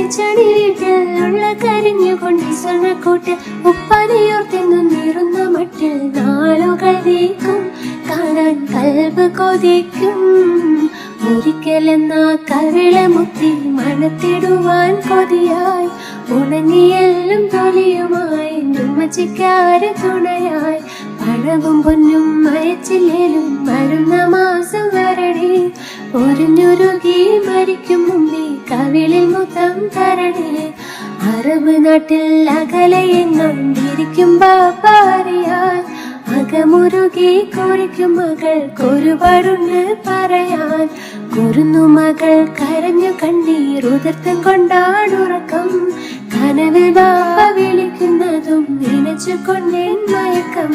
മരിച്ചണി വീട്ടിലുള്ള കരിഞ്ഞുകൊണ്ട് സ്വർണ്ണക്കൂട്ട് ഉപ്പനയോർത്തെന്നു നീറുന്ന മട്ടിൽ നാളുകൾ നീക്കും കാണാൻ കൽബ് കൊതിക്കും. ഒരിക്കലെന്ന കവിളമുത്തി മണത്തിടുവാൻ കൊതിയായി ഉണങ്ങിയെല്ലാം തൊലിയുമായി ഉമ്മച്ചിക്കാര് തുണയായി. പണവും പൊന്നും അയച്ചില്ലേലും വരുന്ന മാസം വരണേ, പൊരിഞ്ഞുരുകി മരിക്കും മുമ്പേ കവിളിൽ മുത്തം തരണേ. അറബ് നാട്ടിൽ അകലെയെങ്ങണ്ടിരിക്കും ബാപ്പാറിയാൻ അകമുരുകി കുറിക്കും മകൾക്കൊരുപാടുണ്ട് പറയാൻ. കുരുന്നു മകൾ കരഞ്ഞു കണ്ണീർ ഉതിർത്തം കൊണ്ടാടുറക്കം, കനവിൽ ബാപ്പ വിളിക്കുന്നതും നനച്ചുകൊണ്ടേ മയക്കം.